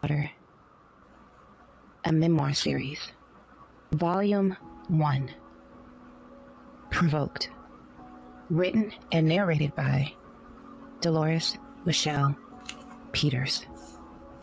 Daughter, a memoir series. Volume 1. Provoked. Written and narrated by Delores Michelle Peters.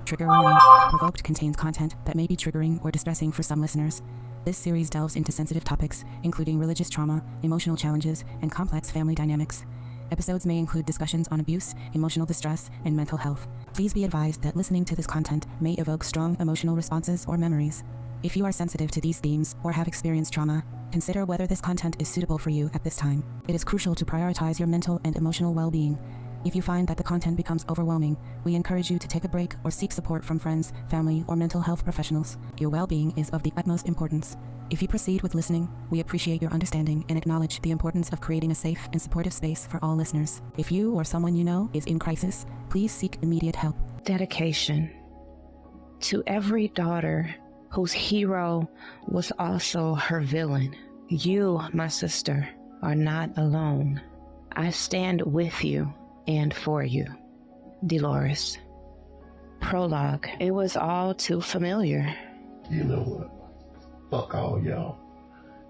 Trigger warning. Provoked contains content that may be triggering or distressing for some listeners. This series delves into sensitive topics, including religious trauma, emotional challenges, and complex family dynamics. Episodes may include discussions on abuse, emotional distress, and mental health. Please be advised that listening to this content may evoke strong emotional responses or memories. If you are sensitive to these themes or have experienced trauma, consider whether this content is suitable for you at this time. It is crucial to prioritize your mental and emotional well-being. If you find that the content becomes overwhelming, we encourage you to take a break or seek support from friends, family, or mental health professionals. Your well-being is of the utmost importance. If you proceed with listening, we appreciate your understanding and acknowledge the importance of creating a safe and supportive space for all listeners. If you or someone you know is in crisis, please seek immediate help. Dedication. To every daughter whose hero was also her villain. You, my sister, are not alone. I stand with you and for you. Delores. Prologue. It was all too familiar. You know what? Fuck all y'all.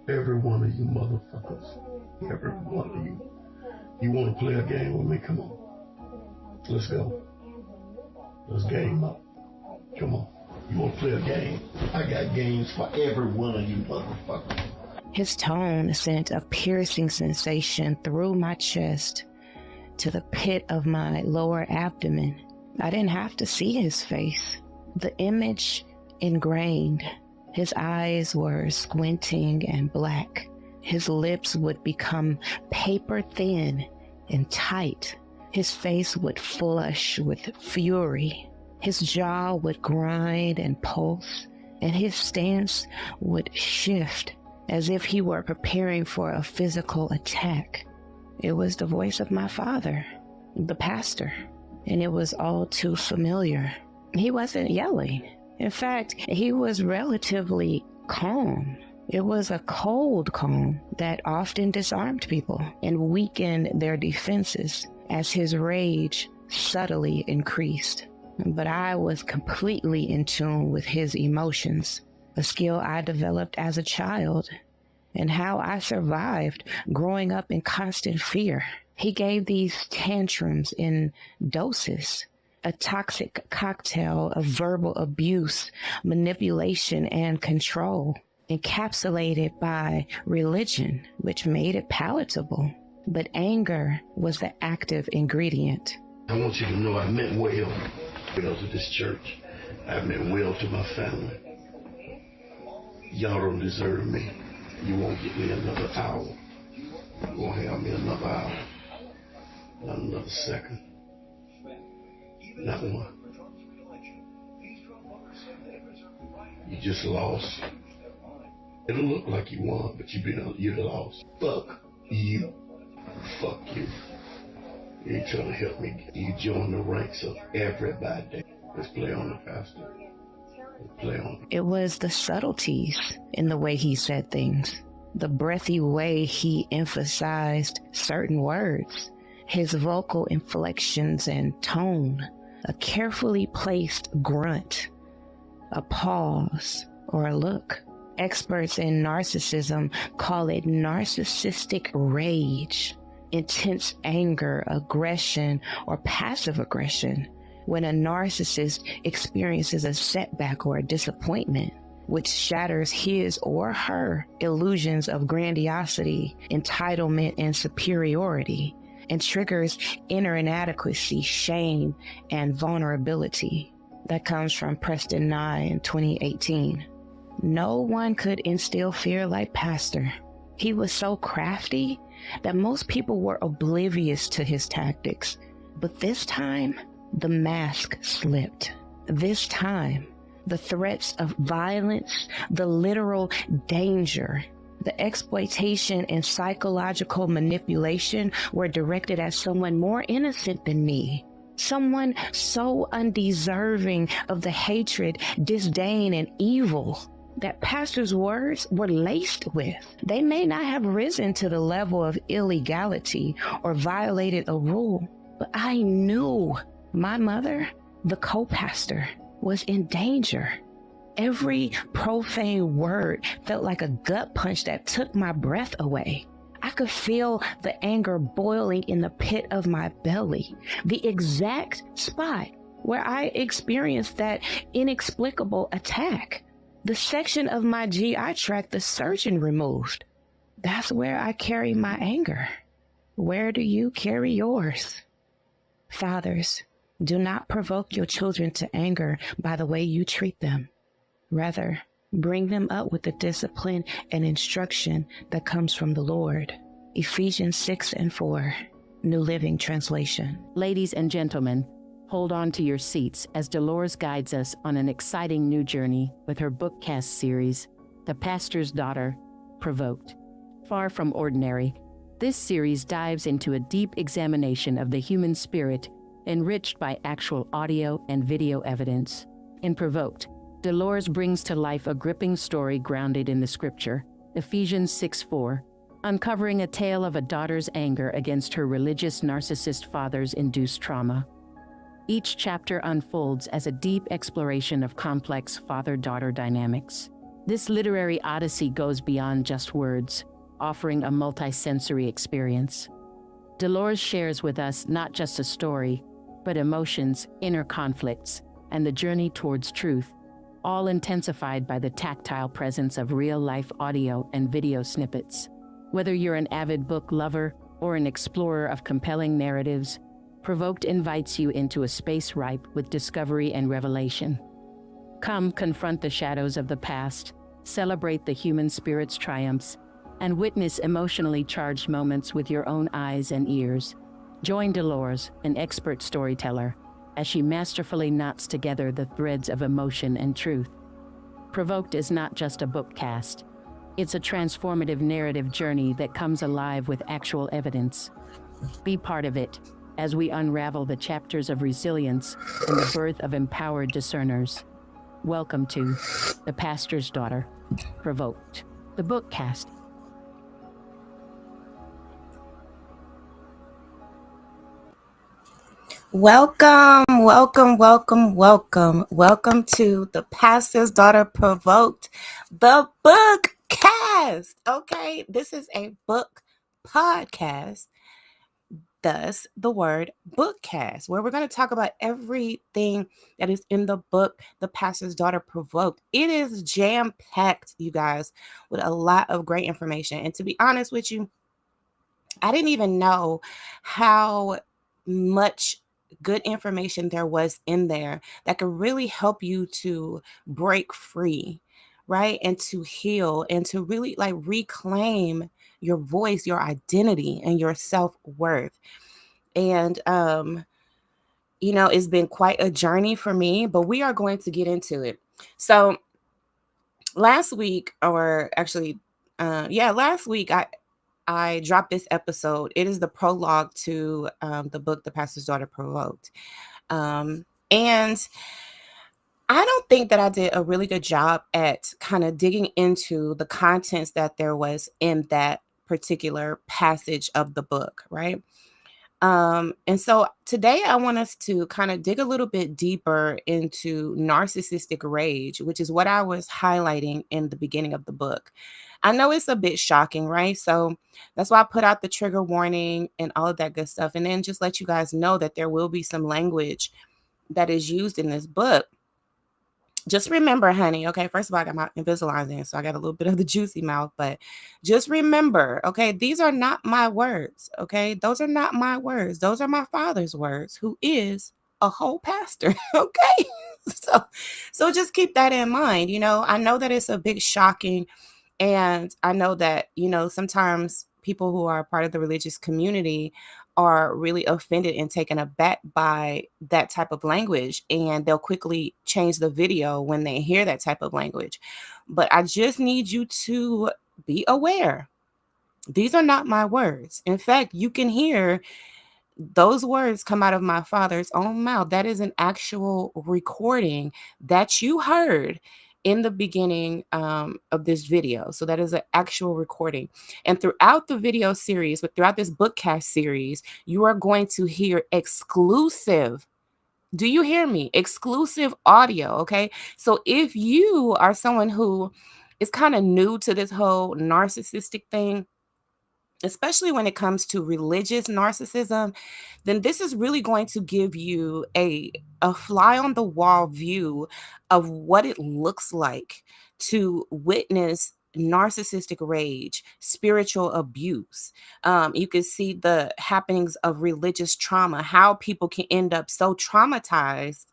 Every one of you motherfuckers. Every one of you. You want to play a game with me? Come on. Let's go. Let's game up. Come on. You want to play a game? I got games for every one of you motherfuckers. His tone sent a piercing sensation through my chest to the pit of my lower abdomen. I didn't have to see his face. The image ingrained. His eyes were squinting and black. His lips would become paper thin and tight. His face would flush with fury. His jaw would grind and pulse, and his stance would shift as if he were preparing for a physical attack. It was the voice of my father, the pastor, and it was all too familiar. He wasn't yelling. In fact, he was relatively calm. It was a cold calm that often disarmed people and weakened their defenses as his rage subtly increased. But I was completely in tune with his emotions, a skill I developed as a child, and how I survived growing up in constant fear. He gave these tantrums in doses, a toxic cocktail of verbal abuse, manipulation, and control, encapsulated by religion, which made it palatable. But anger was the active ingredient. I want you to know I meant well to this church. I meant well to my family. Y'all don't deserve me. You won't get me another hour. You won't have me another hour. Not another second. Not one. You just lost. It'll look like you won, but you've lost. Fuck you. Fuck you. You ain't trying to help me. You join the ranks of everybody. Let's play on the pastor. Let's play on. It was the subtleties in the way he said things, the breathy way he emphasized certain words, his vocal inflections and tone, a carefully placed grunt, a pause, or a look. Experts in narcissism call it narcissistic rage, intense anger, aggression, or passive aggression when a narcissist experiences a setback or a disappointment, which shatters his or her illusions of grandiosity, entitlement, and superiority, and triggers inner inadequacy, shame, and vulnerability. That comes from Preston Nye in 2018. No one could instill fear like Pastor. He was so crafty that most people were oblivious to his tactics. But this time, the mask slipped. This time, the threats of violence, the literal danger, the exploitation and psychological manipulation were directed at someone more innocent than me. Someone so undeserving of the hatred, disdain, and evil that Pastor's words were laced with. They may not have risen to the level of illegality or violated a rule, but I knew my mother, the co-pastor, was in danger. Every profane word felt like a gut punch that took my breath away. I could feel the anger boiling in the pit of my belly, the exact spot where I experienced that inexplicable attack. The section of my GI tract the surgeon removed. That's where I carry my anger. Where do you carry yours? Fathers, do not provoke your children to anger by the way you treat them. Rather, bring them up with the discipline and instruction that comes from the Lord. Ephesians 6:4, New Living Translation. Ladies and gentlemen, hold on to your seats as Delores guides us on an exciting new journey with her bookcast series, The Pastor's Daughter, Provoked. Far from ordinary, this series dives into a deep examination of the human spirit, enriched by actual audio and video evidence. In Provoked, Delores brings to life a gripping story grounded in the scripture, Ephesians 6:4, uncovering a tale of a daughter's anger against her religious narcissist father's induced trauma. Each chapter unfolds as a deep exploration of complex father-daughter dynamics. This literary odyssey goes beyond just words, offering a multi-sensory experience. Delores shares with us not just a story, but emotions, inner conflicts, and the journey towards truth, all intensified by the tactile presence of real-life audio and video snippets. Whether you're an avid book lover or an explorer of compelling narratives, Provoked invites you into a space ripe with discovery and revelation. Come confront the shadows of the past, celebrate the human spirit's triumphs, and witness emotionally charged moments with your own eyes and ears. Join Delores, an expert storyteller, as she masterfully knots together the threads of emotion and truth. Provoked is not just a bookcast. It's a transformative narrative journey that comes alive with actual evidence. Be part of it as we unravel the chapters of resilience and the birth of empowered discerners. Welcome to The Pastor's Daughter, Provoked, the bookcast. Welcome to The Pastor's Daughter Provoked, the bookcast. Okay, this is a book podcast, thus the word bookcast, where we're going to talk about everything that is in the book, The Pastor's Daughter Provoked. It is jam-packed, you guys, with a lot of great information. And to be honest with you, I didn't even know how much good information there was in there that could really help you to break free, right? And to heal and to really like reclaim your voice, your identity, and your self-worth. And it's been quite a journey for me, but we are going to get into it. So last week, last week, I dropped this episode. It is the prologue to the book, The Pastor's Daughter Provoked. And I don't think that I did a really good job at kind of digging into the contents that there was in that particular passage of the book, right? And so today I want us to kind of dig a little bit deeper into narcissistic rage, which is what I was highlighting in the beginning of the book. I know it's a bit shocking, right? So that's why I put out the trigger warning and all of that good stuff. And then just let you guys know that there will be some language that is used in this book. Just remember, honey, okay, first of all, I got my Invisalign, so I got a little bit of the juicy mouth, but just remember, okay, these are not my words, okay? Those are not my words. Those are my Father's words, who is a whole pastor, okay? So just keep that in mind. I know that it's a bit shocking, and I know that, sometimes people who are part of the religious community are really offended and taken aback by that type of language, and they'll quickly change the video when they hear that type of language. But I just need you to be aware. These are not my words. In fact, you can hear those words come out of my Father's own mouth. That is an actual recording that you heard in the beginning of this video. So that is an actual recording. And throughout the video series, throughout this bookcast series, you are going to hear exclusive Do you hear me? Exclusive audio, okay? So if you are someone who is kind of new to this whole narcissistic thing, especially when it comes to religious narcissism, then this is really going to give you a fly on the wall view of what it looks like to witness narcissistic rage, spiritual abuse. You can see the happenings of religious trauma, how people can end up so traumatized,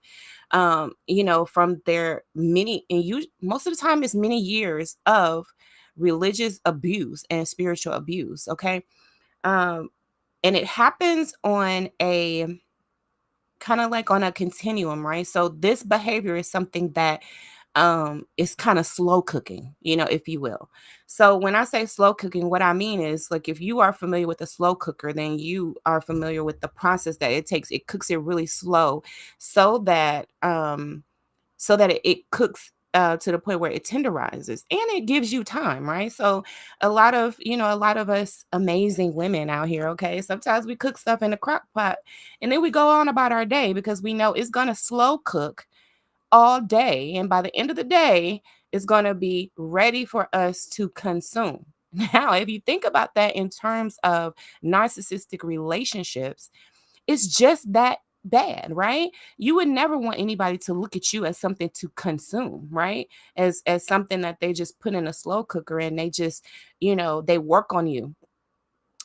from their many, and you most of the time it's many years of religious abuse and spiritual abuse. Okay. Um, and it happens on a kind of like on a continuum, right? So this behavior is something that is kind of slow cooking, if you will. So when I say slow cooking, what I mean is, like, if you are familiar with a slow cooker, then you are familiar with the process that it takes. It cooks it really slow so that it cooks to the point where it tenderizes, and it gives you time, right? So a lot of us amazing women out here, okay, sometimes we cook stuff in a crock pot and then we go on about our day because we know it's going to slow cook all day, and by the end of the day it's going to be ready for us to consume. Now, if you think about that in terms of narcissistic relationships, it's just that bad, right? You would never want anybody to look at you as something to consume, right? As something that they just put in a slow cooker and they just, they work on you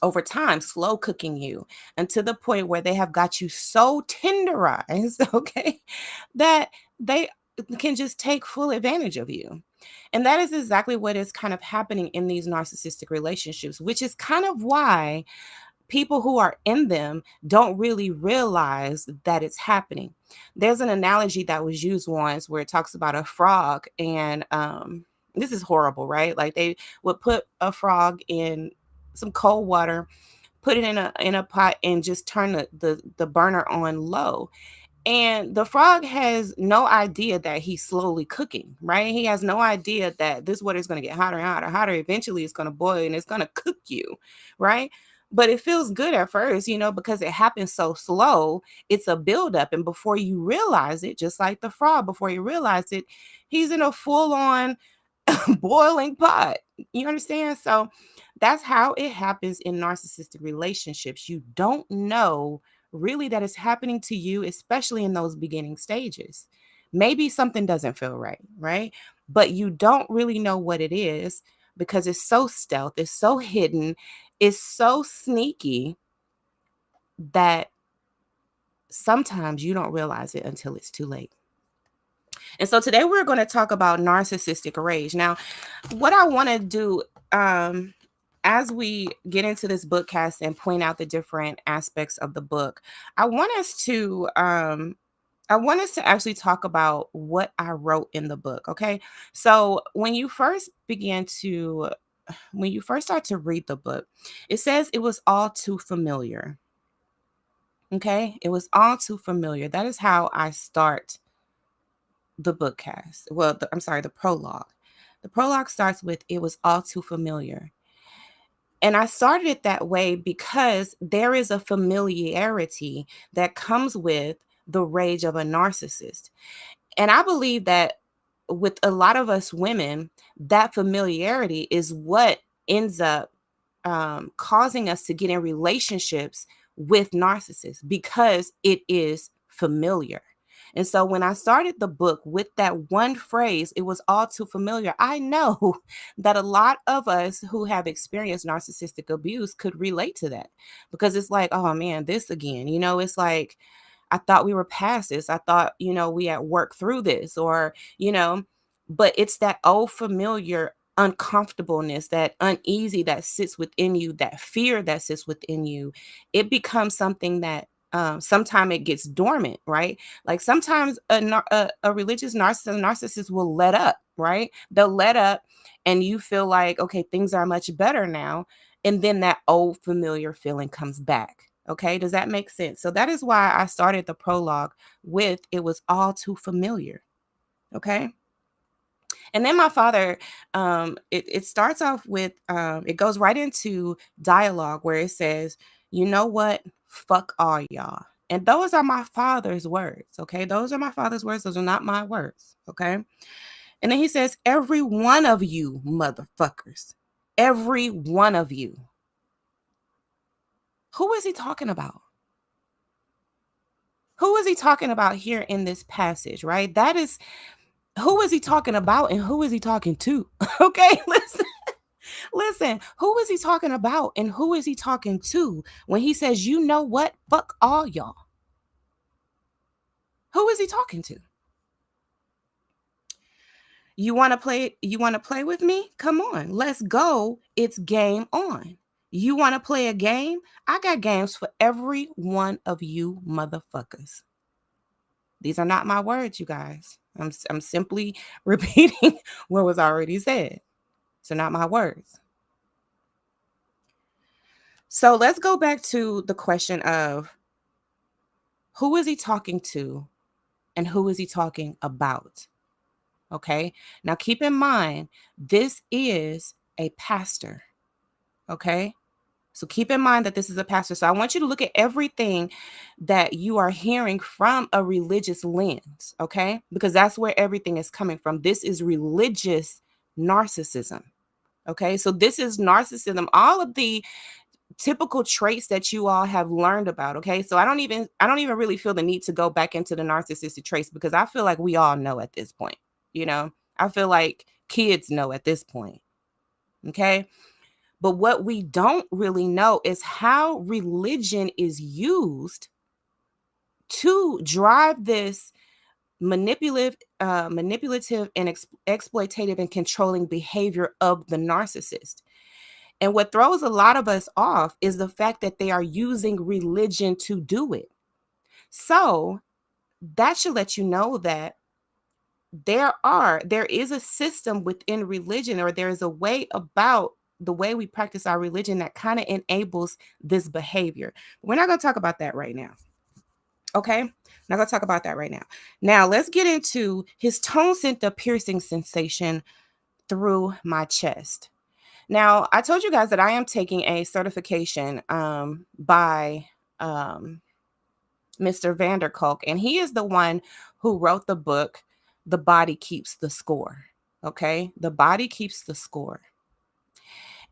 over time, slow cooking you, and to the point where they have got you so tenderized, okay, that they can just take full advantage of you. And that is exactly what is kind of happening in these narcissistic relationships, which is kind of why people who are in them don't really realize that it's happening. There's an analogy that was used once where it talks about a frog, and this is horrible, right? Like, they would put a frog in some cold water, put it in a pot, and just turn the burner on low. And the frog has no idea that he's slowly cooking, right? He has no idea that this water is going to get hotter and hotter, hotter. Eventually, it's going to boil and it's going to cook you, right? But it feels good at first, because it happens so slow. It's a buildup. And before you realize it, just like the frog, before you realize it, he's in a full on boiling pot. You understand? So that's how it happens in narcissistic relationships. You don't know really that it's happening to you, especially in those beginning stages. Maybe something doesn't feel right, right? But you don't really know what it is because it's so stealth, it's so hidden, it's so sneaky that sometimes you don't realize it until it's too late. And so today we're going to talk about narcissistic rage. Now, what I want to do as we get into this bookcast and point out the different aspects of the book, I want us to actually talk about what I wrote in the book. Okay. So when you first start to read the book, it says it was all too familiar. Okay. It was all too familiar. That is how I start the bookcast. Well, the prologue. The prologue starts with, it was all too familiar. And I started it that way because there is a familiarity that comes with the rage of a narcissist. And I believe that with a lot of us women, that familiarity is what ends up causing us to get in relationships with narcissists because it is familiar. And so when I started the book with that one phrase, it was all too familiar. I know that a lot of us who have experienced narcissistic abuse could relate to that because it's like, oh man, this again, it's like, I thought we were past this. I thought, we had worked through this, or, but it's that old familiar uncomfortableness, that uneasy that sits within you, that fear that sits within you. It becomes something that sometimes it gets dormant, right? Like sometimes a religious narcissist will let up, right? They'll let up and you feel like, okay, things are much better now. And then that old familiar feeling comes back. Okay, does that make sense? So that is why I started the prologue with, it was all too familiar. Okay. And then my father, it starts off with, it goes right into dialogue where it says, you know what? Fuck all y'all. And those are my Father's words, okay? Those are my Father's words. Those are not my words, okay? And then he says, every one of you motherfuckers, every one of you. Who is he talking about? Who is he talking about here in this passage, right? That is, who is he talking about and who is he talking to? Okay, listen, who is he talking about and who is he talking to when he says, you know what? Fuck all y'all. Who is he talking to? You want to play? You want to play with me? Come on, let's go. It's game on. You want to play a game? I got games for every one of you motherfuckers. These are not my words, you guys. I'm simply repeating what was already said. So not my words. So let's go back to the question of who is he talking to and who is he talking about? Okay. Now keep in mind, this is a pastor. Okay. So keep in mind that this is a pastor. So I want you to look at everything that you are hearing from a religious lens. Okay. Because that's where everything is coming from. This is religious narcissism. Okay. So this is narcissism. All of the typical traits that you all have learned about. Okay. So I don't even really feel the need to go back into the narcissistic traits because I feel like we all know at this point. You know, I feel like kids know at this point. Okay. But what we don't really know is how religion is used to drive this manipulative and exploitative and controlling behavior of the narcissist. And what throws a lot of us off is the fact that they are using religion to do it. So that should let you know that there is a system within religion, or there is a way about the way we practice our religion that kind of enables this behavior. We're not going to talk about that right now. Okay? Not going to talk about that right now. Now, let's get into his tone sent a piercing sensation through my chest. Now, I told you guys that I am taking a certification by Mr. Vanderkolk, and he is the one who wrote the book, The Body Keeps the Score. Okay? The Body Keeps the Score.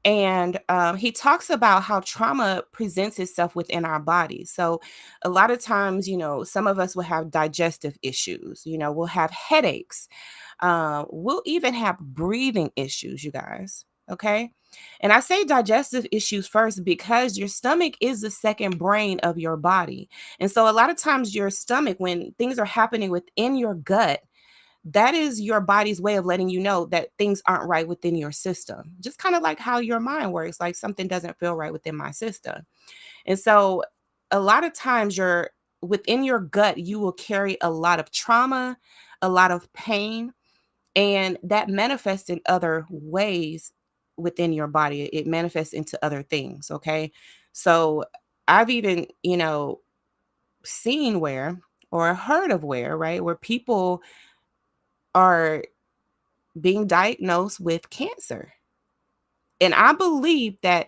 And he talks about how trauma presents itself within our bodies. So a lot of times, you know, some of us will have digestive issues, you know, we'll have headaches. We'll even have breathing issues, you guys. Okay. And I say digestive issues first because your stomach is the second brain of your body. And so a lot of times your stomach, when things are happening within your gut, that is your body's way of letting you know that things aren't right within your system. Just kind of like how your mind works, like something doesn't feel right within my system. And so a lot of times within your gut, you will carry a lot of trauma, a lot of pain, and that manifests in other ways within your body. It manifests into other things. Okay. So I've even, you know, seen where, or heard of where, right, where people are being diagnosed with cancer. And I believe that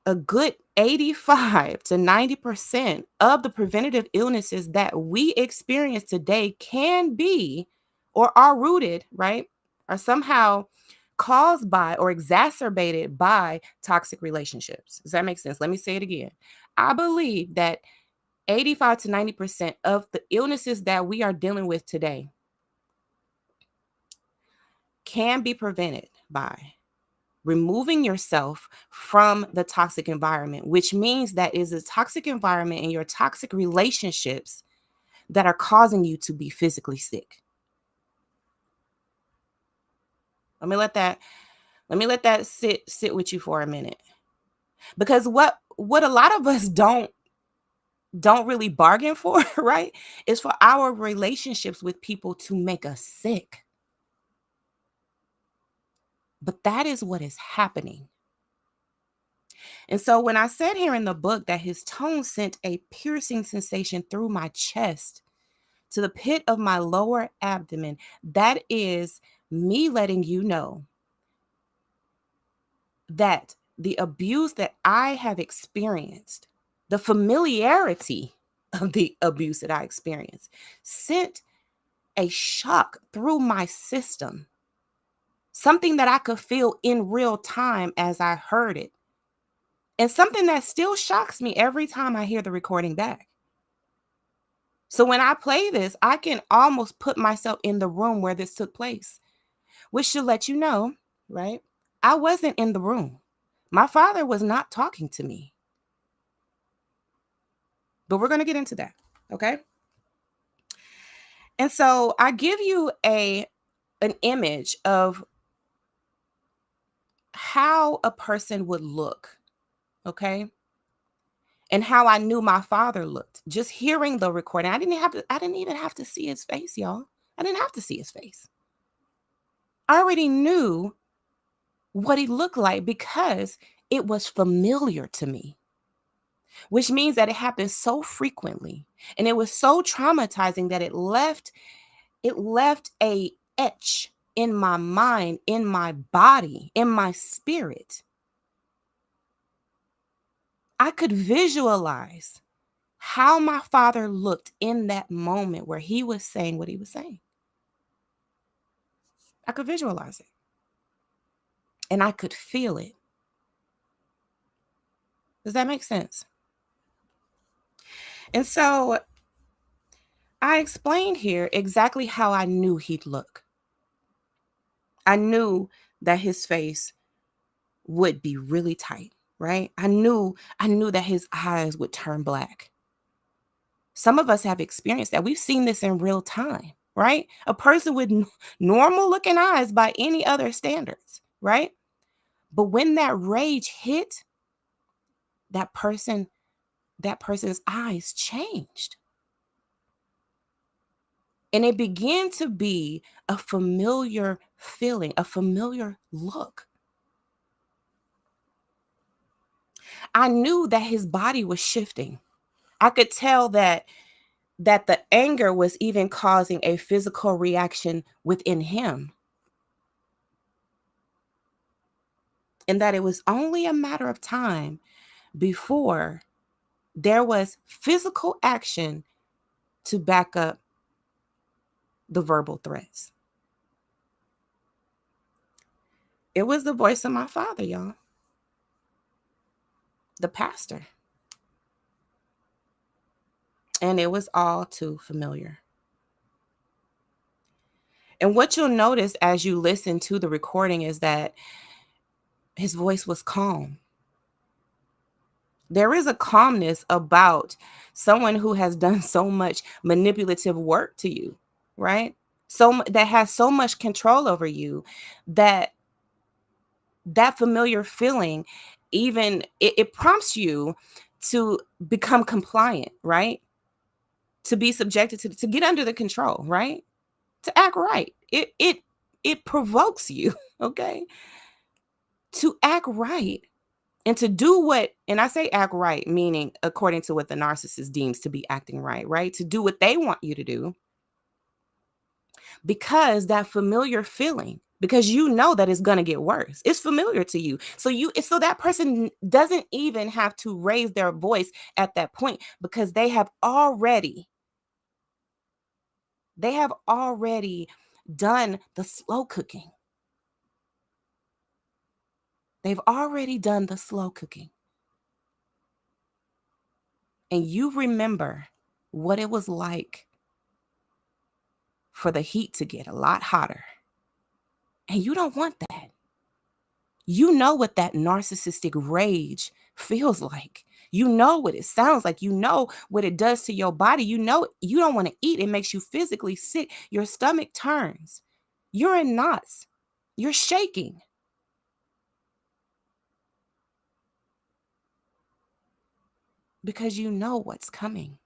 a good 85 to 90% of the preventative illnesses that we experience today can be or are rooted, right, are somehow caused by or exacerbated by toxic relationships. Does that make sense? Let me say it again. I believe that 85 to 90% of the illnesses that we are dealing with today can be prevented by removing yourself from the toxic environment, which means that is a toxic environment and your toxic relationships that are causing you to be physically sick. Let me let that sit with you for a minute. Because what a lot of us don't really bargain for, right, is for our relationships with people to make us sick. But that is what is happening. And so when I said here in the book that his tone sent a piercing sensation through my chest to the pit of my lower abdomen, that is me letting you know that the abuse that I have experienced, the familiarity of the abuse that I experienced sent a shock through my system, something that I could feel in real time as I heard it, and something that still shocks me every time I hear the recording back. So when I play this, I can almost put myself in the room where this took place, which should let you know, right? I wasn't in the room. My father was not talking to me. But we're going to get into that, okay? And so I give you an image of how a person would look, okay? And how I knew my father looked. Just hearing the recording. I didn't even have to see his face, y'all. I didn't have to see his face. I already knew what he looked like because it was familiar to me, which means that it happened so frequently and it was so traumatizing that it left a etch in my mind, in my body, in my spirit. I could visualize how my father looked in that moment where he was saying what he was saying. I could visualize it. And I could feel it. Does that make sense? And so I explained here exactly how I knew he'd look. I knew that his face would be really tight, right? I knew that his eyes would turn black. Some of us have experienced that. We've seen this in real time, right? A person with normal looking eyes by any other standards, right? But when that rage hit, that person's eyes changed. And it began to be a familiar feeling, a familiar look. I knew that his body was shifting. I could tell that the anger was even causing a physical reaction within him. And that it was only a matter of time before there was physical action to back up the verbal threats. It was the voice of my father, y'all. The pastor. And it was all too familiar. And what you'll notice as you listen to the recording is that his voice was calm. There is a calmness about someone who has done so much manipulative work to you, right? That has so much control over you that familiar feeling, even it prompts you to become compliant, right? To be subjected to get under the control, right? To act right. It provokes you, okay? To act right and to do what, and I say act right, meaning according to what the narcissist deems to be acting right, right? To do what they want you to do. Because that familiar feeling, because you know that it's going to get worse. It's familiar to you. So that person doesn't even have to raise their voice at that point because they have already done the slow cooking. They've already done the slow cooking. And you remember what it was like for the heat to get a lot hotter. And you don't want that. You know what that narcissistic rage feels like. You know what it sounds like. You know what it does to your body. You know you don't want to eat. It makes you physically sick. Your stomach turns. You're in knots. You're shaking. Because you know what's coming.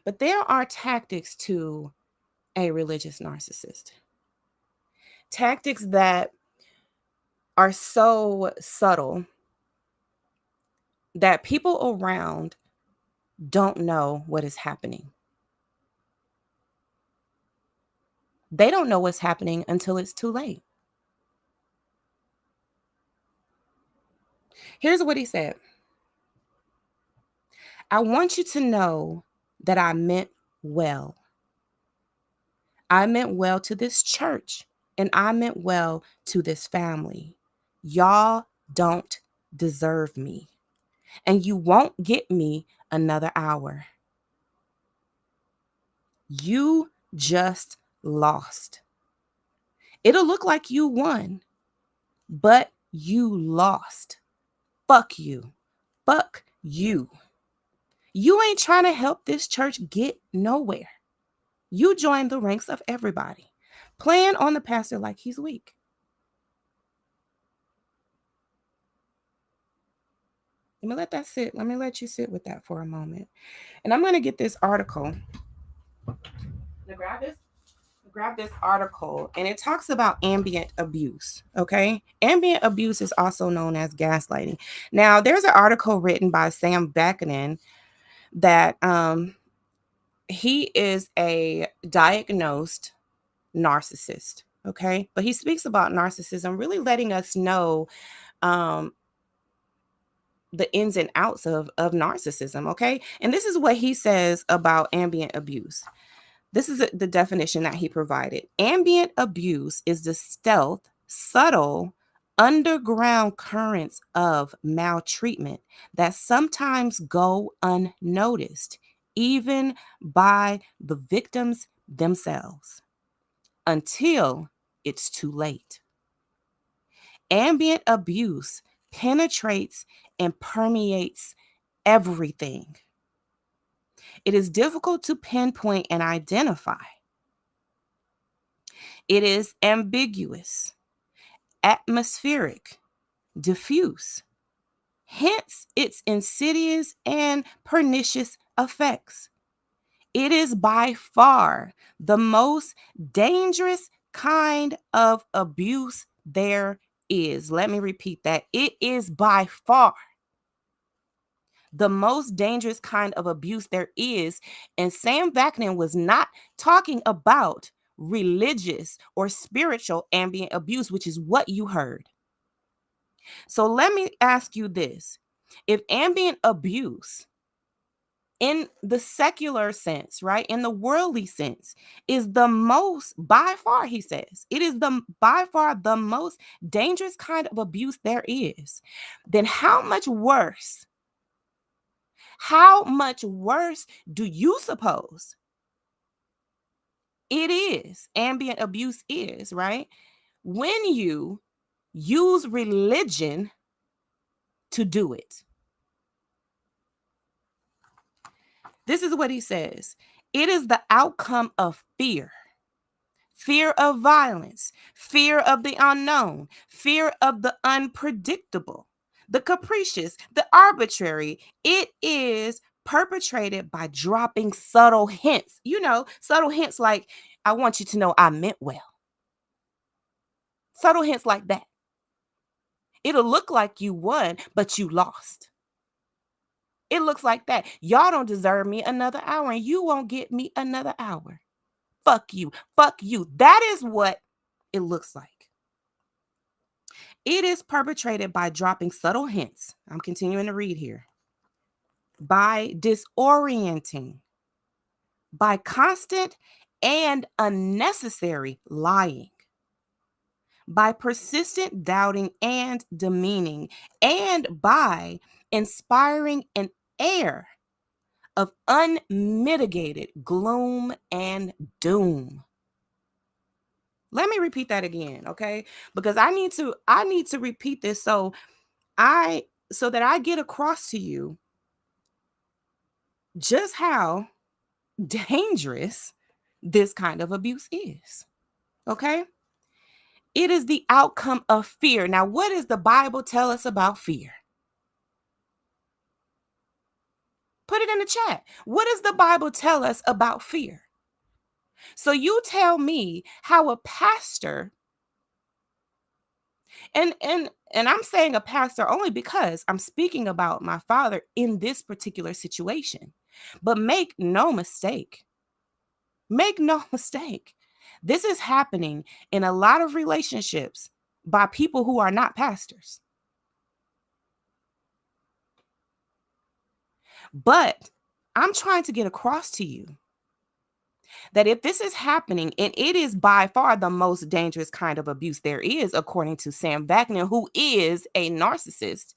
But there are tactics to a religious narcissist. Tactics that are so subtle that people around don't know what is happening. They don't know what's happening until it's too late. Here's what he said. I want you to know that I meant well. I meant well to this church, and I meant well to this family. Y'all don't deserve me, and you won't get me another hour. You just lost. It'll look like you won, but you lost. Fuck you. Fuck you. You ain't trying to help this church get nowhere. You joined the ranks of everybody, playing on the pastor like he's weak. Let me let that sit. Let me let you sit with that for a moment. And I'm going to get this article. Now grab this article, and it talks about ambient abuse. Okay. Ambient abuse is also known as gaslighting. Now, there's an article written by Sam Vaknin that he is a diagnosed narcissist. Okay. But he speaks about narcissism, really letting us know the ins and outs of narcissism. Okay. And this is what he says about ambient abuse. This is the definition that he provided. Ambient abuse is the stealth, subtle, underground currents of maltreatment that sometimes go unnoticed, even by the victims themselves, until it's too late. Ambient abuse penetrates and permeates everything. It is difficult to pinpoint and identify. It is ambiguous, atmospheric, diffuse, hence its insidious and pernicious effects. It is by far the most dangerous kind of abuse there is. Let me repeat that. It is by far the most dangerous kind of abuse there is. And Sam Vaknin was not talking about religious or spiritual ambient abuse, which is what you heard. So let me ask you this. If ambient abuse in the secular sense, right, in the worldly sense, is the most, by far, he says, it is by far the most dangerous kind of abuse there is, then how much worse do you suppose it is, ambient abuse is, right, when you use religion to do it? This is what he says. It is the outcome of fear. Fear of violence, fear of the unknown, fear of the unpredictable, the capricious, the arbitrary. It is perpetrated by dropping subtle hints. Subtle hints like, I want you to know I meant well. Subtle hints like that. It'll look like you won, but you lost. It looks like that. Y'all don't deserve me another hour, and you won't get me another hour. Fuck you. Fuck you. That is what it looks like. It is perpetrated by dropping subtle hints. I'm continuing to read here. By disorienting, by constant and unnecessary lying, by persistent doubting and demeaning, and by inspiring an air of unmitigated gloom and doom. Let me repeat that again, okay? Because I need to repeat this so that I get across to you just how dangerous this kind of abuse is. Okay? It is the outcome of fear. Now, what does the Bible tell us about fear? Put it in the chat. What does the Bible tell us about fear? So you tell me how a pastor, and I'm saying a pastor only because I'm speaking about my father in this particular situation. But make no mistake. This is happening in a lot of relationships by people who are not pastors. But I'm trying to get across to you that if this is happening, and it is by far the most dangerous kind of abuse there is, according to Sam Wagner, who is a narcissist,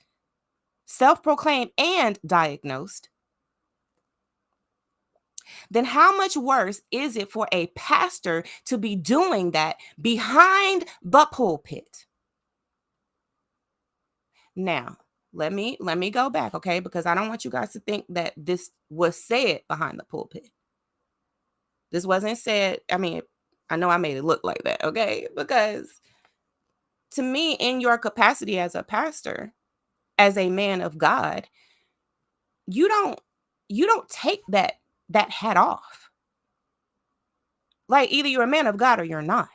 self-proclaimed and diagnosed, then how much worse is it for a pastor to be doing that behind the pulpit? Now, let me go back, okay? Because I don't want you guys to think that this was said behind the pulpit. This wasn't said. I mean, I know I made it look like that, okay? Because to me, in your capacity as a pastor, as a man of God, you don't take that hat off. Like, either you're a man of God or you're not.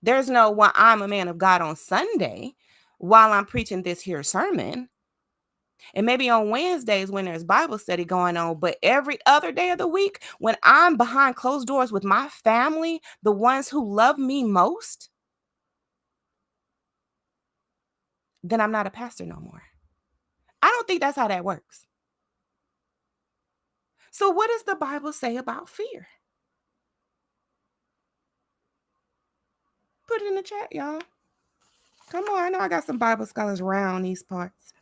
There's no, well, I'm a man of God on Sunday while I'm preaching this here sermon. And maybe on Wednesdays when there's Bible study going on, but every other day of the week when I'm behind closed doors with my family, the ones who love me most, then I'm not a pastor no more. I don't think that's how that works. So what does the Bible say about fear? Put it in the chat, y'all. Come on, I know I got some Bible scholars around these parts.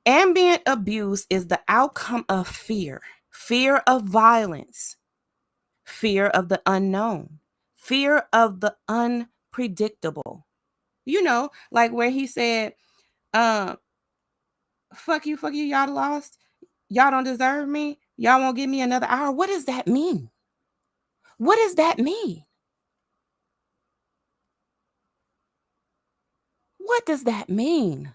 Ambient abuse is the outcome of fear of violence, fear of the unknown, fear of the unpredictable. You know, like where he said, fuck you, y'all lost. Y'all don't deserve me. Y'all won't give me another hour. What does that mean? What does that mean? What does that mean?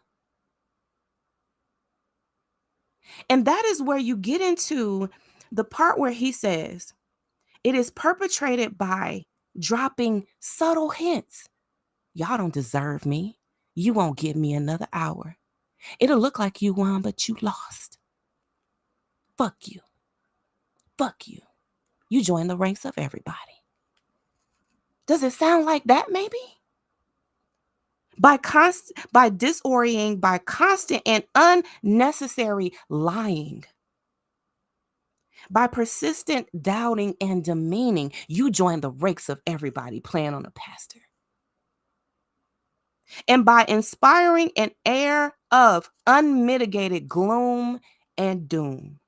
And that is where you get into the part where he says, it is perpetrated by dropping subtle hints. Y'all don't deserve me. You won't give me another hour. It'll look like you won, but you lost. Fuck you. Fuck you. You join the ranks of everybody. Does it sound like that maybe? By disorienting, by constant and unnecessary lying, by persistent doubting and demeaning, you join the ranks of everybody playing on a pastor. And by inspiring an air of unmitigated gloom and doom,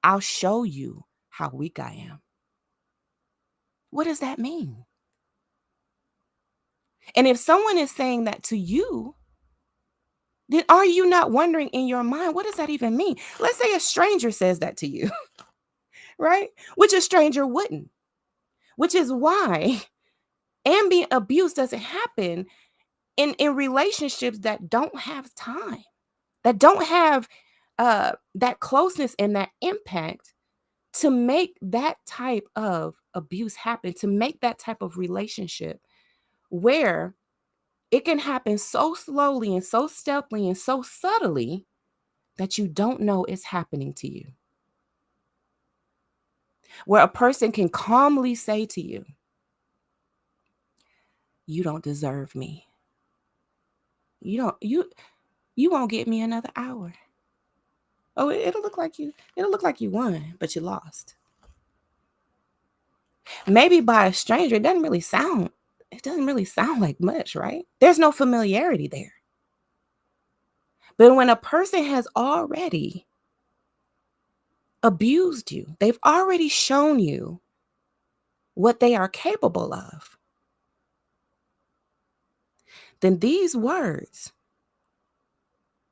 I'll show you how weak I am. What does that mean? And if someone is saying that to you, then are you not wondering in your mind, what does that even mean? Let's say a stranger says that to you, right? Which a stranger wouldn't, which is why ambient abuse doesn't happen in relationships that don't have time, that don't have that closeness and that impact to make that type of abuse happen, to make that type of relationship where it can happen so slowly and so stealthily and so subtly that you don't know it's happening to you. Where a person can calmly say to you, you don't deserve me. You won't get me another hour. Oh, it'll look like you won, but you lost. Maybe by a stranger, it doesn't really sound like much, right? There's no familiarity there. But when a person has already abused you, they've already shown you what they are capable of, then these words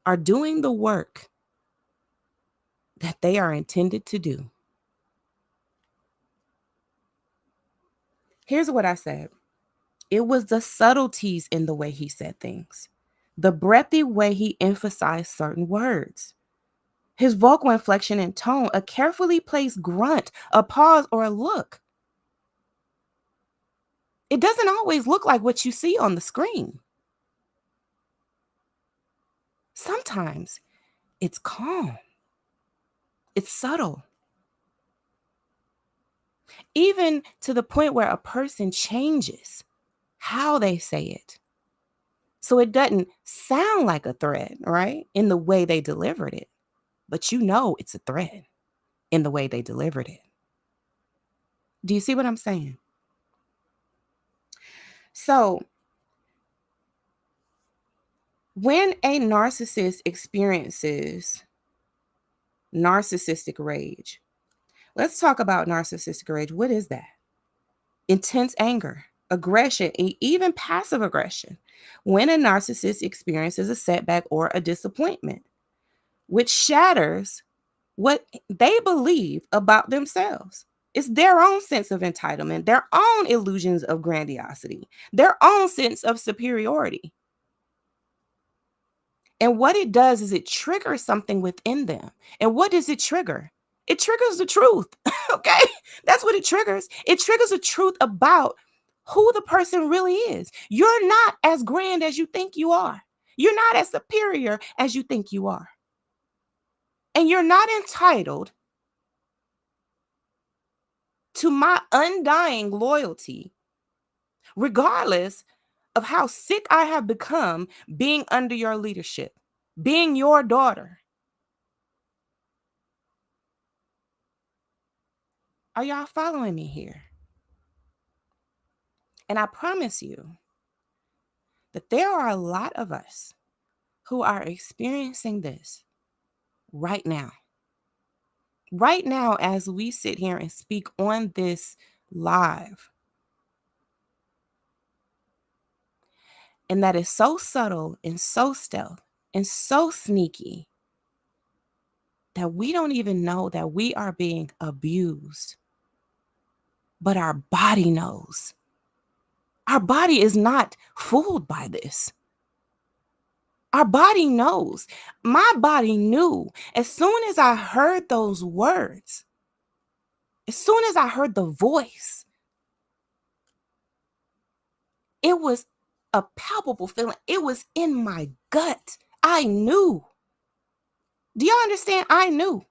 are doing the work that they are intended to do. Here's what I said. It was the subtleties in the way he said things, the breathy way he emphasized certain words, his vocal inflection and tone, a carefully placed grunt, a pause, or a look. It doesn't always look like what you see on the screen. Sometimes it's calm. It's subtle. Even to the point where a person changes how they say it, so it doesn't sound like a threat, right? In the way they delivered it. but you know it's a threat in the way they delivered it. Do you see what I'm saying? So, when a narcissist experiences narcissistic rage, let's talk about narcissistic rage. What is that? Intense anger, aggression, even passive aggression. When a narcissist experiences a setback or a disappointment, which shatters what they believe about themselves. It's their own sense of entitlement, their own illusions of grandiosity, their own sense of superiority. And what it does is it triggers something within them. And what does it trigger? It triggers the truth. Okay? That's what it triggers. It triggers the truth about who the person really is. You're not as grand as you think you are. You're not as superior as you think you are. And you're not entitled to my undying loyalty, regardless of how sick I have become being under your leadership, being your daughter. Are y'all following me here? And I promise you that there are a lot of us who are experiencing this right now. Right now, as we sit here and speak on this live. And that is so subtle and so stealth and so sneaky that we don't even know that we are being abused. But our body knows. Our body is not fooled by this. Our body knows. My body knew as soon as I heard those words, as soon as I heard the voice, it was a palpable feeling. It was in my gut. I knew. Do y'all understand? I knew.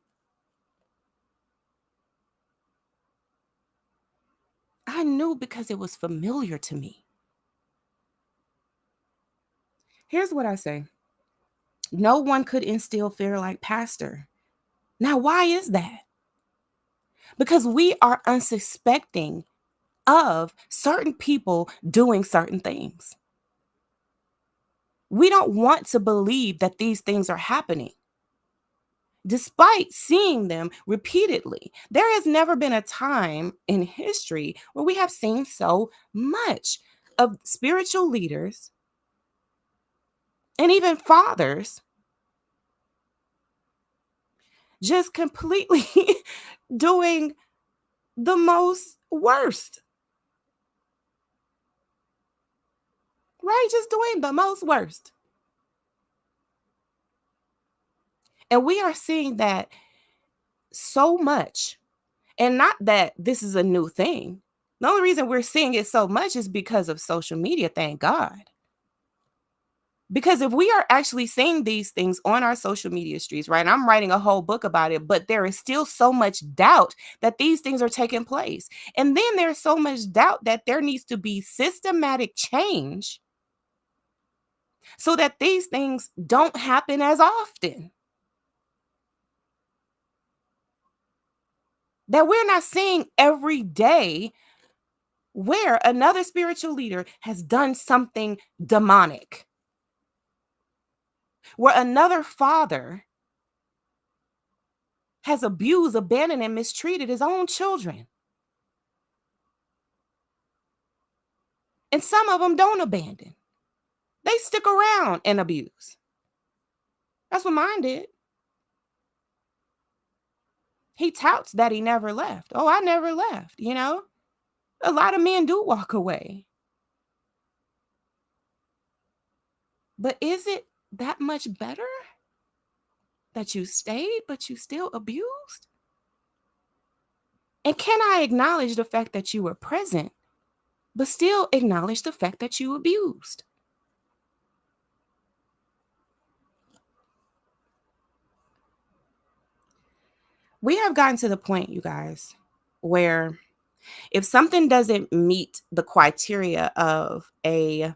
I knew because it was familiar to me. Here's what I say. No one could instill fear like Pastor. Now, why is that? Because we are unsuspecting of certain people doing certain things. We don't want to believe that these things are happening, despite seeing them repeatedly. There has never been a time in history where we have seen so much of spiritual leaders and even fathers just completely doing the most worst. Right? Just doing the most worst. And we are seeing that so much. And not that this is a new thing. The only reason we're seeing it so much is because of social media, thank God. Because if we are actually seeing these things on our social media streets, right? And I'm writing a whole book about it, but there is still so much doubt that these things are taking place. And then there's so much doubt that there needs to be systematic change so that these things don't happen as often. That we're not seeing every day where another spiritual leader has done something demonic, where another father has abused, abandoned, and mistreated his own children. And some of them don't abandon. They stick around and abuse. That's what mine did. He touts that he never left. Oh, I never left, you know? A lot of men do walk away. But is it that much better that you stayed, but you still abused? And can I acknowledge the fact that you were present, but still acknowledge the fact that you abused? We have gotten to the point, you guys, where if something doesn't meet the criteria of a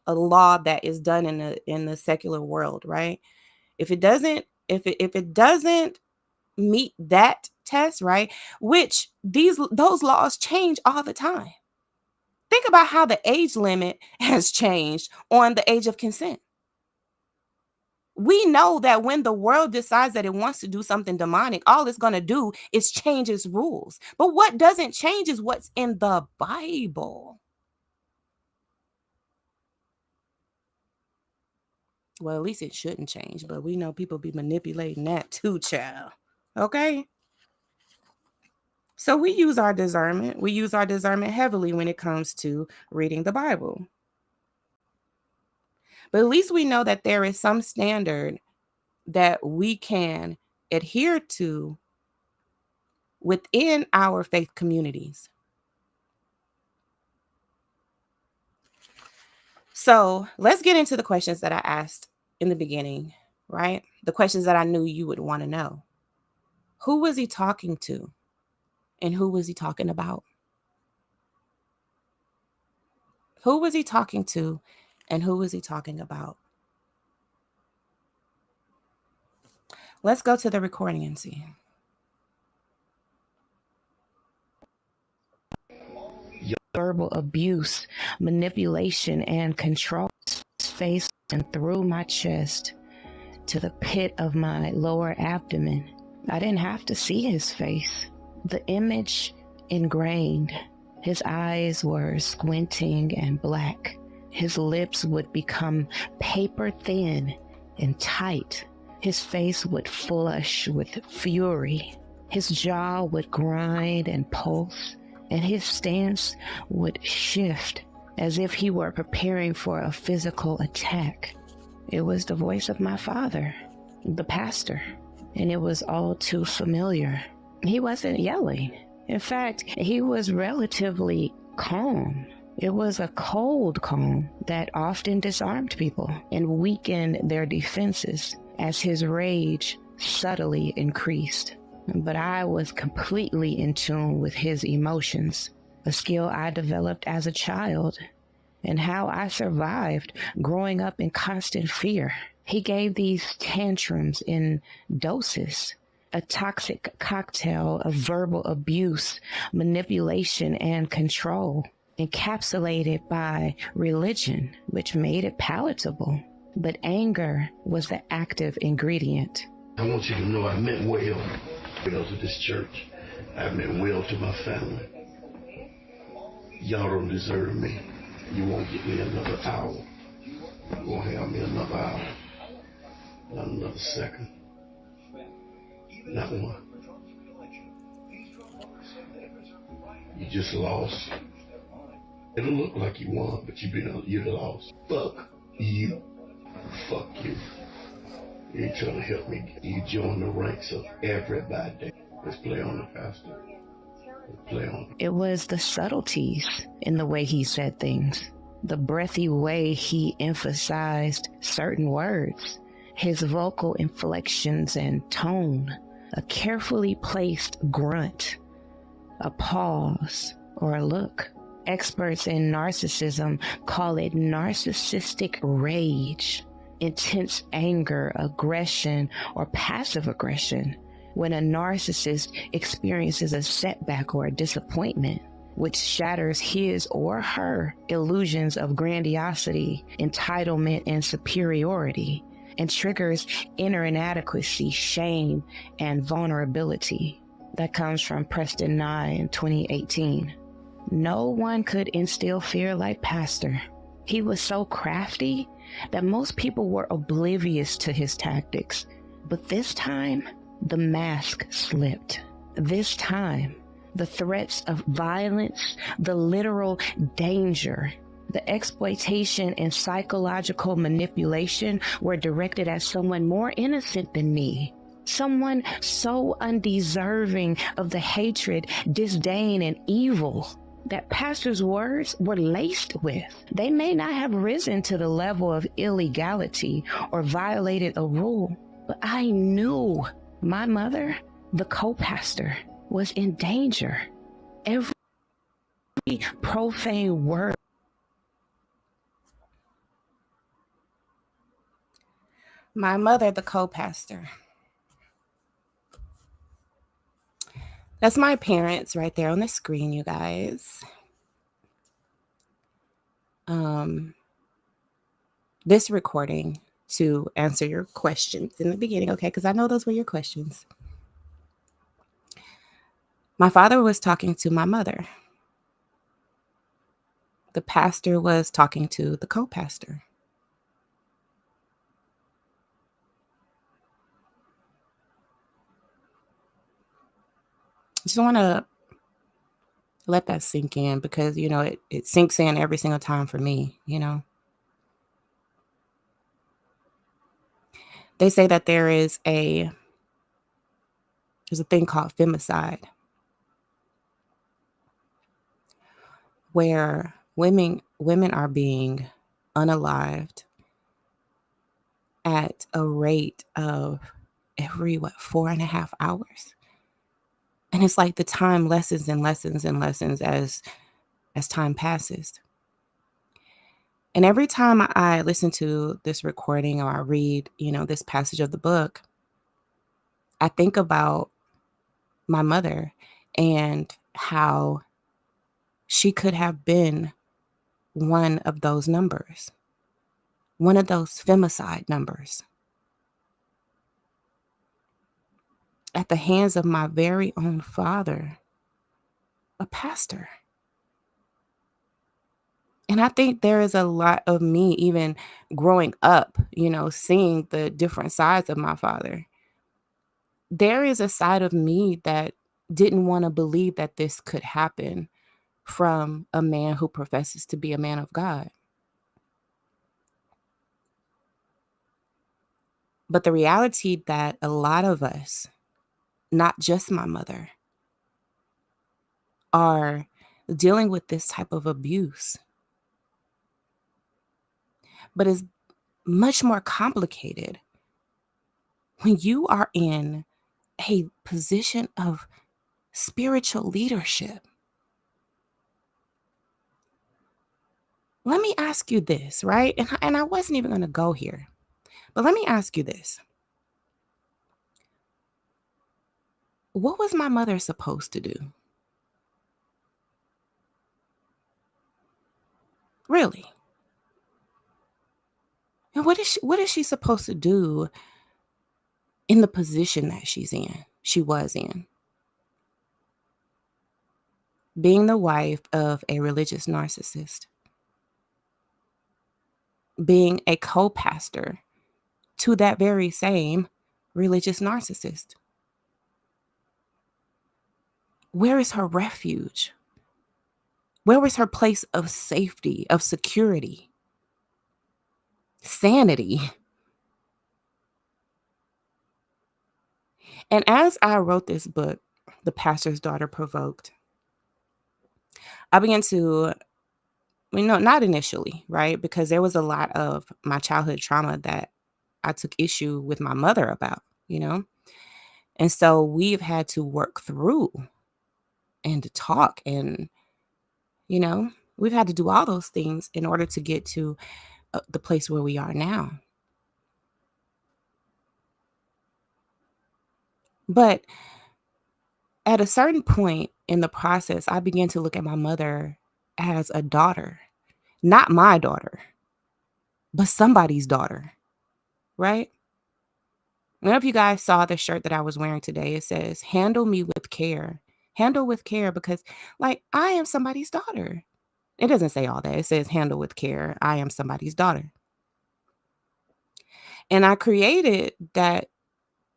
law that is done in the secular world, right? If it doesn't if it doesn't meet that test, right? Which those laws change all the time. Think about how the age limit has changed on the age of consent. We know that when the world decides that it wants to do something demonic, all it's going to do is change its rules. But what doesn't change is what's in the Bible. Well, at least it shouldn't change, but we know people be manipulating that too, child. Okay? So we use our discernment. We use our discernment heavily when it comes to reading the Bible. But at least we know that there is some standard that we can adhere to within our faith communities. So let's get into the questions that I asked in the beginning, right? The questions that I knew you would want to know. Who was he talking to? And who was he talking about? Who was he talking to? And who was he talking about? Let's go to the recording and see. Verbal abuse, manipulation, and control. His face and through my chest to the pit of my lower abdomen. I didn't have to see his face. The image ingrained. His eyes were squinting and black. His lips would become paper thin and tight. His face would flush with fury. His jaw would grind and pulse, and his stance would shift as if he were preparing for a physical attack. It was the voice of my father, the pastor, and it was all too familiar. He wasn't yelling. In fact, he was relatively calm. It was a cold calm that often disarmed people and weakened their defenses as his rage subtly increased. But I was completely in tune with his emotions, a skill I developed as a child, and how I survived growing up in constant fear. He gave these tantrums in doses, a toxic cocktail of verbal abuse, manipulation, and control, encapsulated by religion, which made it palatable. But anger was the active ingredient. I want you to know I meant well to this church. I meant well to my family. Y'all don't deserve me. You won't get me another hour. You won't have me another hour. Not another second. Not one. You just lost. It'll look like you won, but you've lost. Fuck you. Fuck you. You ain't trying to help me. You join the ranks of everybody. Let's play on the pastor. Let's play on. It was the subtleties in the way he said things, the breathy way he emphasized certain words, his vocal inflections and tone, a carefully placed grunt, a pause, or a look. Experts in narcissism call it narcissistic rage, intense anger, aggression, or passive aggression. When a narcissist experiences a setback or a disappointment, which shatters his or her illusions of grandiosity, entitlement, and superiority, and triggers inner inadequacy, shame, and vulnerability. That comes from Preston Nye in 2018. No one could instill fear like Pastor. He was so crafty that most people were oblivious to his tactics. But this time, the mask slipped. This time, the threats of violence, the literal danger, the exploitation and psychological manipulation were directed at someone more innocent than me. Someone so undeserving of the hatred, disdain, and evil that Pastor's words were laced with. They may not have risen to the level of illegality or violated a rule, but I knew my mother, the co-pastor, was in danger. Every profane word. My mother, the co-pastor. That's my parents right there on the screen, you guys. This recording, to answer your questions in the beginning, okay, because I know those were your questions. My father was talking to my mother. The pastor was talking to the co-pastor. Just want to let that sink in, because, it sinks in every single time for me, They say that there's a thing called femicide, where women are being unalived at a rate of every 4.5 hours. And it's like the time lessens and lessens and lessens as time passes. And every time I listen to this recording or I read, this passage of the book, I think about my mother and how she could have been one of those numbers, one of those femicide numbers, at the hands of my very own father, a pastor. And I think there is a lot of me, even growing up, seeing the different sides of my father. There is a side of me that didn't want to believe that this could happen from a man who professes to be a man of God. But the reality that a lot of us, not just my mother, are dealing with this type of abuse. But it's much more complicated when you are in a position of spiritual leadership. Let me ask you this, right? And I wasn't even going to go here, but let me ask you this. What was my mother supposed to do? Really? And what is she supposed to do in the position that she was in? Being the wife of a religious narcissist. Being a co-pastor to that very same religious narcissist. Where is her refuge? Where was her place of safety, of security, sanity? And as I wrote this book, The Pastor's Daughter, Provoked, I began to, not initially, right? Because there was a lot of my childhood trauma that I took issue with my mother about, And so we've had to work through and to talk, and, we've had to do all those things in order to get to the place where we are now. But at a certain point in the process, I began to look at my mother as a daughter, not my daughter, but somebody's daughter, right? I don't know if you guys saw the shirt that I was wearing today. It says, "Handle me with care." Handle with care, because I am somebody's daughter. It doesn't say all that. It says, "Handle with care. I am somebody's daughter." And I created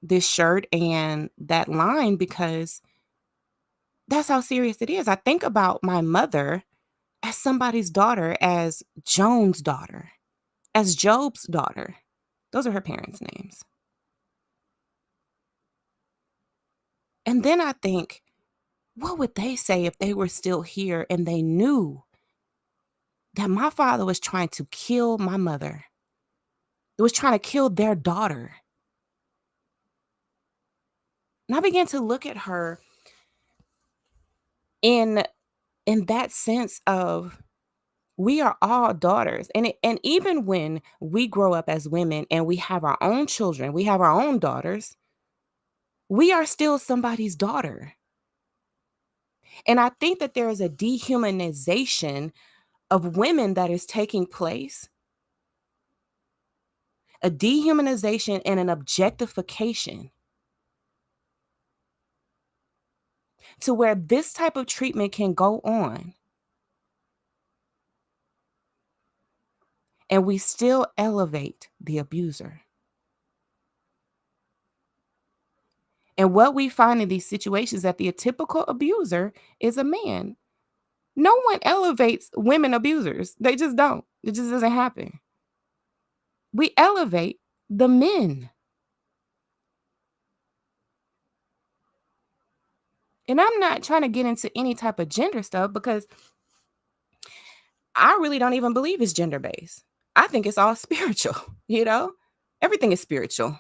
this shirt and that line because that's how serious it is. I think about my mother as somebody's daughter, as Joan's daughter, as Job's daughter. Those are her parents' names. And then I think, what would they say if they were still here and they knew that my father was trying to kill my mother, was trying to kill their daughter? And I began to look at her in that sense of, we are all daughters. And even when we grow up as women and we have our own children, we have our own daughters, we are still somebody's daughter. And I think that there is a dehumanization of women that is taking place, a dehumanization and an objectification, to where this type of treatment can go on and we still elevate the abuser. And what we find in these situations is that the typical abuser is a man. No one elevates women abusers. They just don't. It just doesn't happen. We elevate the men. And I'm not trying to get into any type of gender stuff because I really don't even believe it's gender-based. I think it's all spiritual, Everything is spiritual.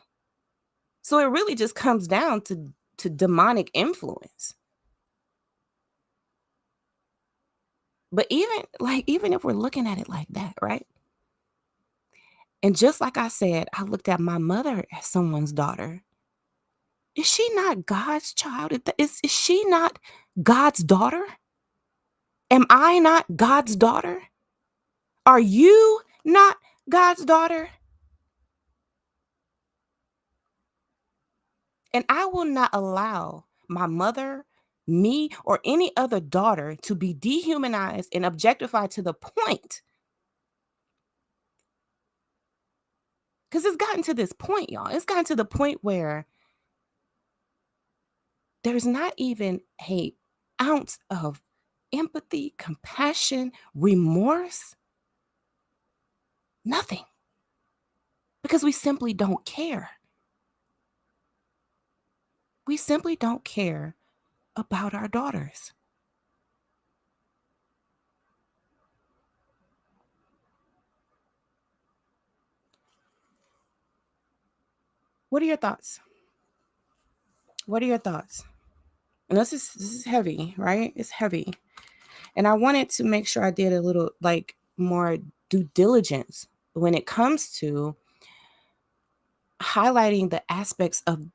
So it really just comes down to demonic influence. But even if we're looking at it like that, right? And just like I said, I looked at my mother as someone's daughter. Is she not God's child? Is she not God's daughter? Am I not God's daughter? Are you not God's daughter? And I will not allow my mother, me, or any other daughter to be dehumanized and objectified to the point. Because it's gotten to this point, y'all. It's gotten to the point where there's not even an ounce of empathy, compassion, remorse. Nothing. Because we simply don't care. We simply don't care about our daughters. What are your thoughts? What are your thoughts? And this is heavy, right? It's heavy. And I wanted to make sure I did a little more due diligence when it comes to highlighting the aspects of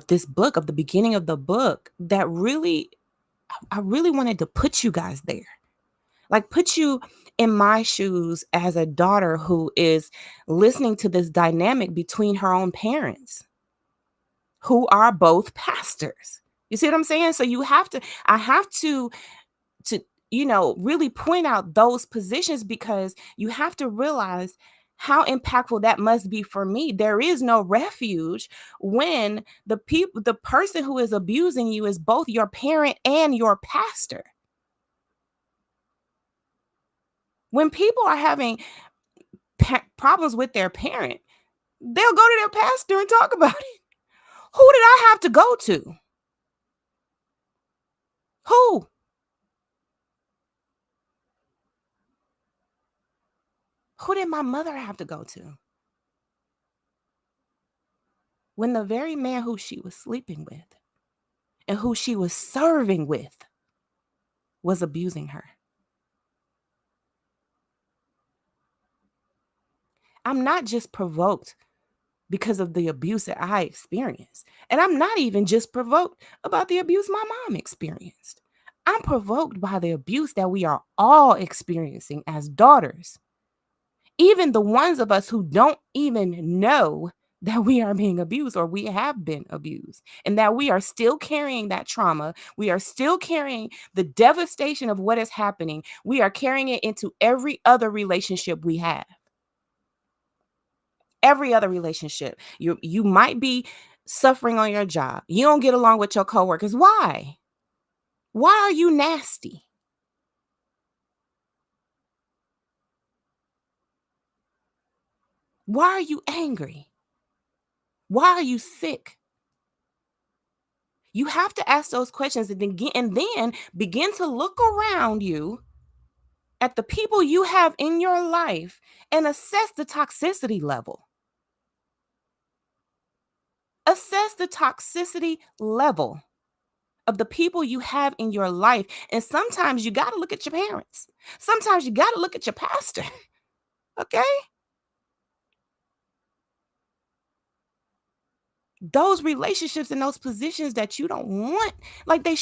this book, of the beginning of the book, that I really wanted to put you guys there. Put you in my shoes as a daughter who is listening to this dynamic between her own parents, who are both pastors. You see what I'm saying? So I have to really point out those positions, because you have to realize how impactful that must be for me. There is no refuge when the person who is abusing you is both your parent and your pastor. When people are having problems with their parent, they'll go to their pastor and talk about it. Who did I have to go to? Who? Who did my mother have to go to? When the very man who she was sleeping with and who she was serving with was abusing her. I'm not just provoked because of the abuse that I experienced. And I'm not even just provoked about the abuse my mom experienced. I'm provoked by the abuse that we are all experiencing as daughters. Even the ones of us who don't even know that we are being abused or we have been abused, and that we are still carrying that trauma. We are still carrying the devastation of what is happening. We are carrying it into every other relationship we have. Every other relationship. You might be suffering on your job. You don't get along with your coworkers. Why? Why are you nasty? Why are you angry? Why are you sick? You have to ask those questions and then begin to look around you at the people you have in your life and assess the toxicity level. Assess the toxicity level of the people you have in your life. And sometimes you got to look at your parents. Sometimes you got to look at your pastor. Okay? those relationships and those positions that you don't want, like they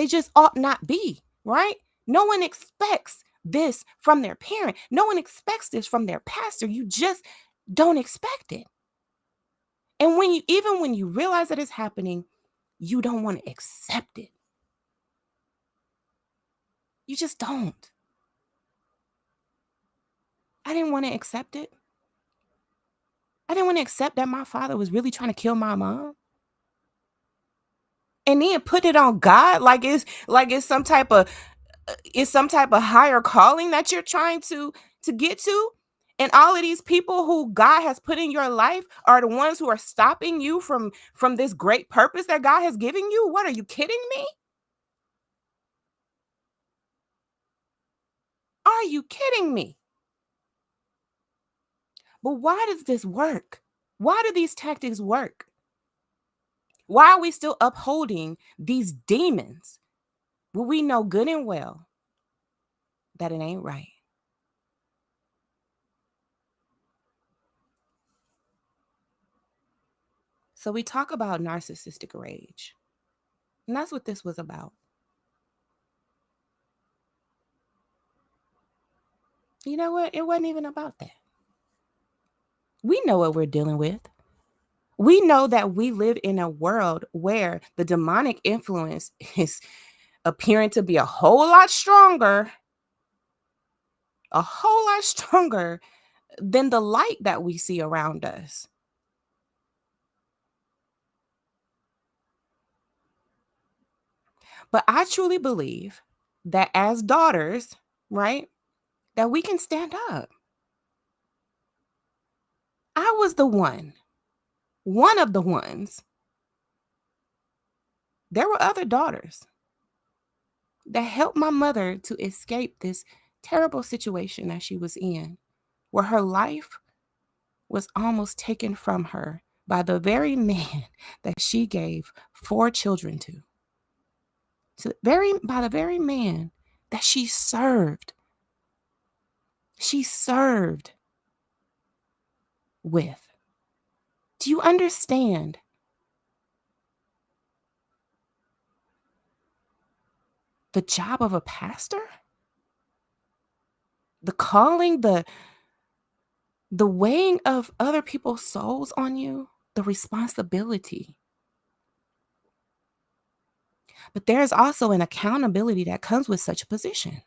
just ought not be, right? No one expects this from their parent. No one expects this from their pastor. You just don't expect it. And even when you realize that it's happening, you don't want to accept it. You just don't. I didn't want to accept it. I didn't want to accept that my father was really trying to kill my mom. And then put it on God like it's some type of higher calling that you're trying to get to. And all of these people who God has put in your life are the ones who are stopping you from this great purpose that God has given you. What, are you kidding me? Are you kidding me? But why does this work? Why do these tactics work? Why are we still upholding these demons? Well, we know good and well that it ain't right. So we talk about narcissistic rage. And that's what this was about. You know what? It wasn't even about that. We know what we're dealing with. We know that we live in a world where the demonic influence is appearing to be a whole lot stronger than the light that we see around us. But I truly believe that as daughters, right, that we can stand up. I was one of the ones. There were other daughters that helped my mother to escape this terrible situation that she was in, where her life was almost taken from her by the very man that she gave 4 children to. By the very man that she served. She served with. Do you understand? The job of a pastor? The calling, the weighing of other people's souls on you, the responsibility. But there is also an accountability that comes with such a position.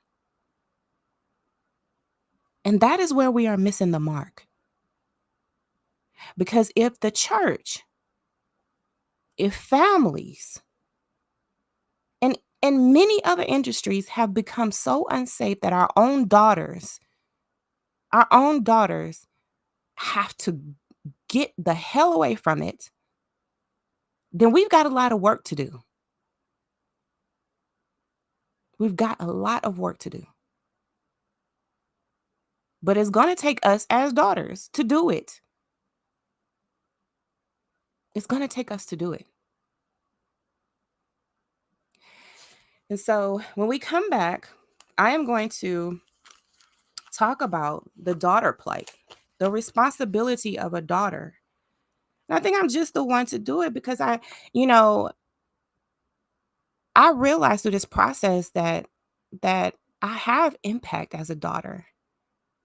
And that is where we are missing the mark. Because if the church, if families, and many other industries have become so unsafe that our own daughters have to get the hell away from it, then we've got a lot of work to do. We've got a lot of work to do. But it's going to take us as daughters to do it. It's going to take us to do it. And so when we come back, I am going to talk about the daughter plight, the responsibility of a daughter. And I think I'm just the one to do it because I realized through this process that I have impact as a daughter.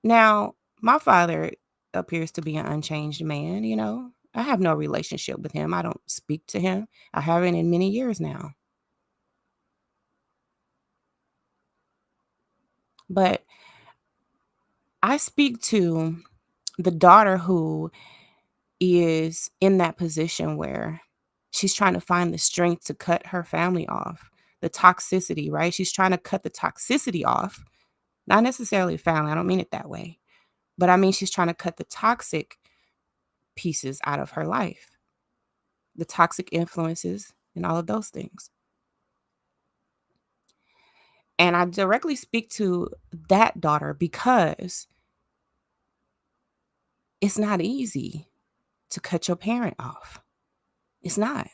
Now, my father appears to be an unchanged man, I have no relationship with him. I don't speak to him. I haven't in many years now. But I speak to the daughter who is in that position where she's trying to find the strength to cut her family off, the toxicity, right? She's trying to cut the toxicity off, not necessarily family. I don't mean it that way, but I mean she's trying to cut the toxic pieces out of her life, the toxic influences and all of those things. And I directly speak to that daughter because it's not easy to cut your parent off. It's not.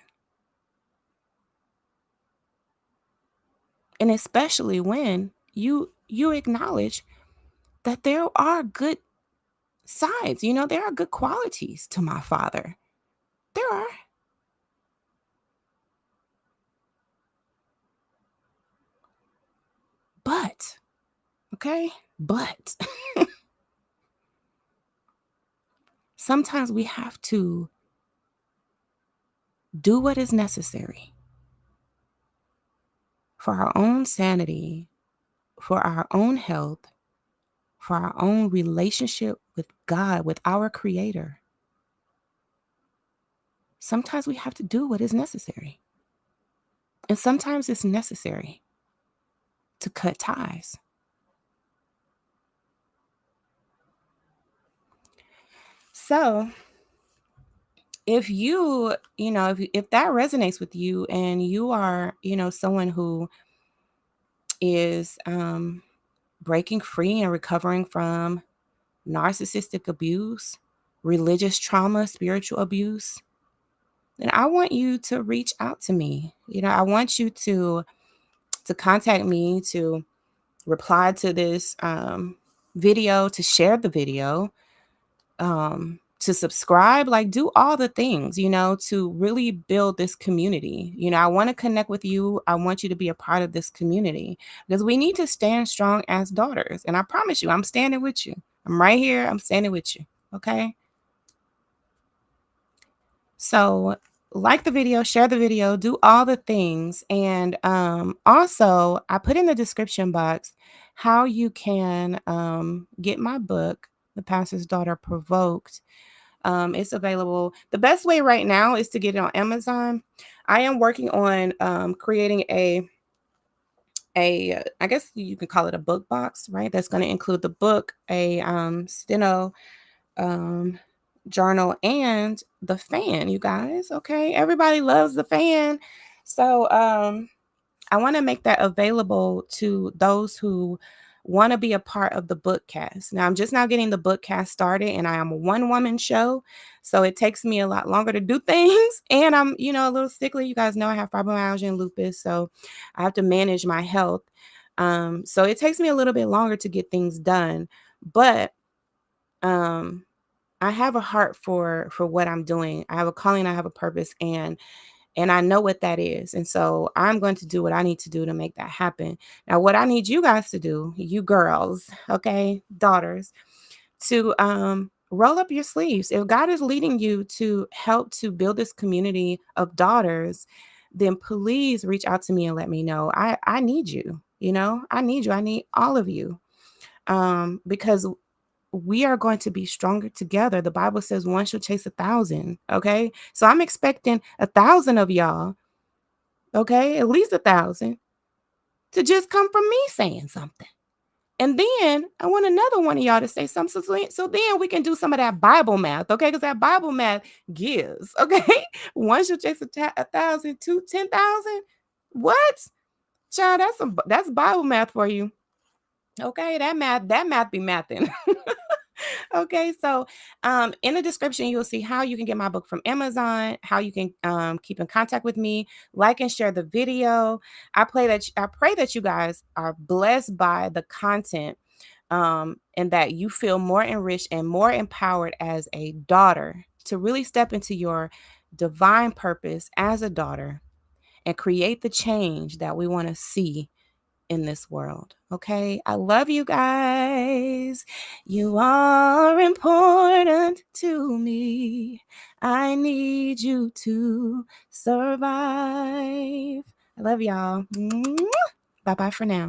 And especially when you acknowledge that there are good sides, there are good qualities to my father. There are. Okay? But sometimes we have to do what is necessary for our own sanity, for our own health, for our own relationship with God, with our Creator. Sometimes we have to do what is necessary. And sometimes it's necessary to cut ties. So, if if that resonates with you and you are, someone who is breaking free and recovering from narcissistic abuse, religious trauma, spiritual abuse, then I want you to reach out to me. I want you to contact me, to reply to this video, to share the video, to subscribe, like do all the things, to really build this community. I want to connect with you. I want you to be a part of this community because we need to stand strong as daughters. And I promise you, I'm standing with you. I'm right here. I'm standing with you. Okay. So like the video, share the video, do all the things. And also I put in the description box how you can get my book, The Pastor's Daughter Provoked. It's available. The best way right now is to get it on Amazon. I am working on creating a I guess you can call it a book box, right? That's going to include the book, a steno journal, and the fan, you guys. Okay, everybody loves the fan. So I want to make that available to those who want to be a part of the bookcast. Now, I'm just now getting the bookcast started, and I am a one-woman show, so it takes me a lot longer to do things. And I'm, a little sickly. You guys know I have fibromyalgia and lupus, so I have to manage my health. So it takes me a little bit longer to get things done, but I have a heart for what I'm doing. I have a calling, I have a purpose, and I know what that is. And so I'm going to do what I need to do to make that happen. Now, what I need you guys to do, you girls, okay, daughters, to roll up your sleeves. If God is leading you to help to build this community of daughters, then please reach out to me and let me know. I need you, I need you. I need all of you. Because we are going to be stronger together. The Bible says one shall chase 1,000. Okay. So I'm expecting 1,000 of y'all, okay, at least 1,000, to just come from me saying something. And then I want another one of y'all to say something. So then we can do some of that Bible math, okay? Because that Bible math gives, okay? One shall chase 1,000, 10,000. What? Child, that's Bible math for you. Okay, that math be mathing. Okay, so in the description, you'll see how you can get my book from Amazon, how you can keep in contact with me, like and share the video. I pray that you guys are blessed by the content, and that you feel more enriched and more empowered as a daughter to really step into your divine purpose as a daughter and create the change that we want to see in this world. Okay. I love you guys. You are important to me. I need you to survive. I love y'all. Bye bye for now.